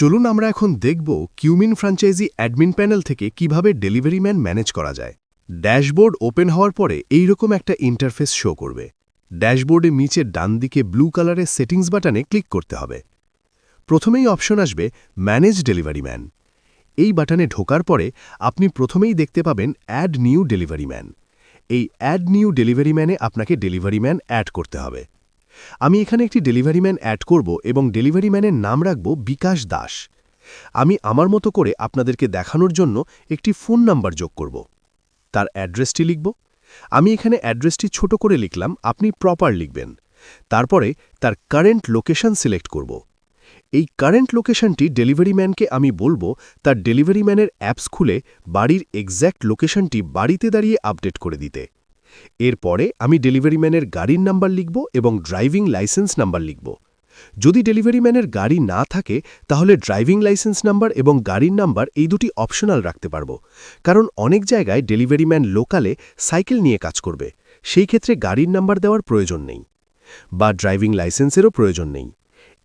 চলুন আমরা এখন দেখব কিউমিন ফ্র্যাঞ্চাইজি অ্যাডমিন প্যানেল থেকে কিভাবে ডেলিভারি ম্যান ম্যানেজ করা যায়। ড্যাশবোর্ড ওপেন হওয়ার পরে এইরকম একটা ইন্টারফেস শো করবে। ড্যাশবোর্ডে নিচের ডান দিকে ব্লু কালারের সেটিংস বাটনে ক্লিক করতে হবে। প্রথমেই অপশন আসবে ম্যানেজ ডেলিভারি ম্যান। এই বাটনে ঢোকার পরে আপনি প্রথমেই দেখতে পাবেন অ্যাড নিউ ডেলিভারি ম্যান। এই অ্যাড নিউ ডেলিভারি ম্যানে আপনাকে ডেলিভারি ম্যান অ্যাড করতে হবে। আমি এখানে একটি ডেলিভারি ম্যান অ্যাড করব এবং ডেলিভারি ম্যানের নাম রাখব বিকাশ দাস। আমি আমার মতো করে আপনাদেরকে দেখানোর জন্য একটি ফোন নাম্বার যোগ করব। তার অ্যাড্রেসটি লিখব। আমি এখানে অ্যাড্রেসটি ছোট করে লিখলাম, আপনি প্রপার লিখবেন। তারপরে তার কারেন্ট লোকেশন সিলেক্ট করব। এই কারেন্ট লোকেশনটি ডেলিভারি ম্যানকে আমি বলবো তার ডেলিভারি ম্যানের অ্যাপস খুলে বাড়ির এক্স্যাক্ট লোকেশনটি বাড়িতে দাঁড়িয়ে আপডেট করে দিতে। এরপরে আমি ডেলিভারি ম্যানের গাড়ির নাম্বার লিখব এবং ড্রাইভিং লাইসেন্স নাম্বার লিখব। যদি ডেলিভারি ম্যানের গাড়ি না থাকে তাহলে ড্রাইভিং লাইসেন্স নাম্বার এবং গাড়ির নাম্বার এই দুটি অপশনাল রাখতে পারব, কারণ অনেক জায়গায় ডেলিভারি ম্যান লোকালে সাইকেল নিয়ে কাজ করবে, সেই ক্ষেত্রে গাড়ির নাম্বার দেওয়ার প্রয়োজন নেই বা ড্রাইভিং লাইসেন্সেরও প্রয়োজন নেই।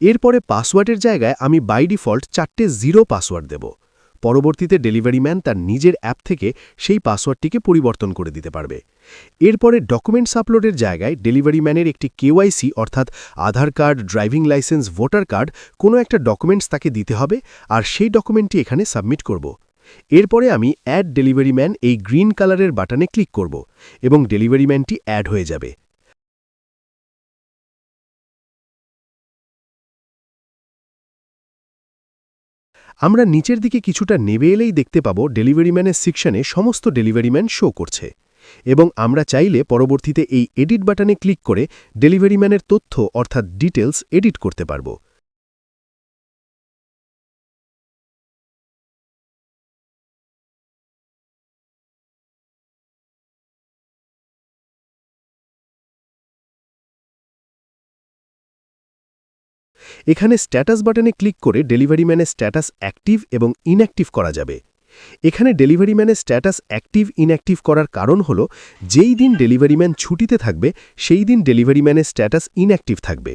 এরপরে পাসওয়ার্ডের জায়গায় আমি বাই ডিফল্ট 4টে 0 পাসওয়ার্ড দেব। পরবর্তীতে ডেলিভারি ম্যান তার নিজের অ্যাপ থেকে সেই পাসওয়ার্ডটিকে পরিবর্তন করে দিতে পারবে। এরপরে ডকুমেন্টস আপলোডের জায়গায় ডেলিভারি ম্যানের একটি কেওয়াইসি অর্থাৎ Aadhaar card, driving licence, voter card কোনো একটা ডকুমেন্টস তাকে দিতে হবে, আর সেই ডকুমেন্টটি এখানে সাবমিট করব। এরপরে আমি অ্যাড ডেলিভারি ম্যান এই গ্রিন কালারের বাটনে ক্লিক করব এবং ডেলিভারি ম্যানটি অ্যাড হয়ে যাবে। আমরা নিচের দিকে কিছুটা নেমে এলেই দেখতে পাবো ডেলিভারি ম্যানের সেকশনে সমস্ত ডেলিভারি ম্যান শো করছে এবং আমরা চাইলে পরবর্তীতে এই এডিট বাটনে ক্লিক করে ডেলিভারি ম্যানের তথ্য অর্থাৎ ডিটেলস এডিট করতে পারব। এখানে স্ট্যাটাস বাটনে ক্লিক করে ডেলিভারি ম্যানের স্ট্যাটাস অ্যাক্টিভ এবং ইনঅ্যাক্টিভ করা যাবে। এখানে ডেলিভারি ম্যানের স্ট্যাটাস অ্যাক্টিভ ইনঅ্যাক্টিভ করার কারণ হল যেই দিন ডেলিভারি ম্যান ছুটিতে থাকবে সেই দিন ডেলিভারি ম্যানের স্ট্যাটাস ইনঅ্যাক্টিভ থাকবে।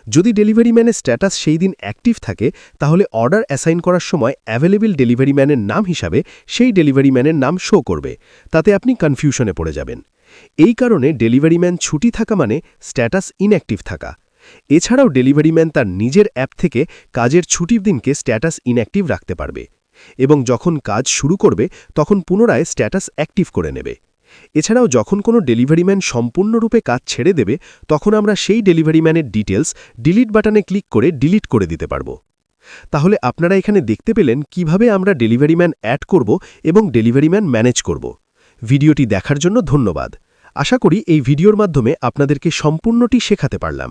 যদি ডেলিভারি ম্যানের স্ট্যাটাস সেই দিন অ্যাক্টিভ থাকে তাহলে অর্ডার অ্যাসাইন করার সময় অ্যাভেলেবল ডেলিভারি ম্যানের নাম হিসাবে সেই ডেলিভারি ম্যানের নাম শো করবে, তাতে আপনি কনফিউশনে পড়ে যাবেন। এই কারণে ডেলিভারি ম্যান ছুটি থাকা মানে স্ট্যাটাস ইনঅ্যাক্টিভ থাকা। এছাড়াও ডেলিভারি ম্যান তার নিজের অ্যাপ থেকে কাজের ছুটির দিনকে স্ট্যাটাস ইনঅ্যাক্টিভ রাখতে পারবে এবং যখন কাজ শুরু করবে তখন পুনরায় স্ট্যাটাস অ্যাক্টিভ করে নেবে। এছাড়াও যখন কোনো ডেলিভারি ম্যান সম্পূর্ণরূপে কাজ ছেড়ে দেবে তখন আমরা সেই ডেলিভারি ম্যানের ডিটেলস ডিলিট বাটনে ক্লিক করে ডিলিট করে দিতে পারব। তাহলে আপনারা এখানে দেখতে পেলেন কিভাবে আমরা ডেলিভারি ম্যান অ্যাড করব এবং ডেলিভারি ম্যান ম্যানেজ করব। ভিডিওটি দেখার জন্য ধন্যবাদ। আশা করি এই ভিডিওর মাধ্যমে আপনাদেরকে সম্পূর্ণটি শেখাতে পারলাম।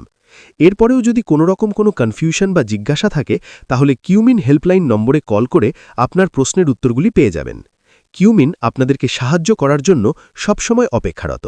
এরপরেও যদি কোনোরকম কোনো কনফিউশন বা জিজ্ঞাসা থাকে তাহলে কিউমিন হেল্পলাইন নম্বরে কল করে আপনার প্রশ্নের উত্তরগুলি পেয়ে যাবেন। কিউমিন আপনাদেরকে সাহায্য করার জন্য সবসময় অপেক্ষারত।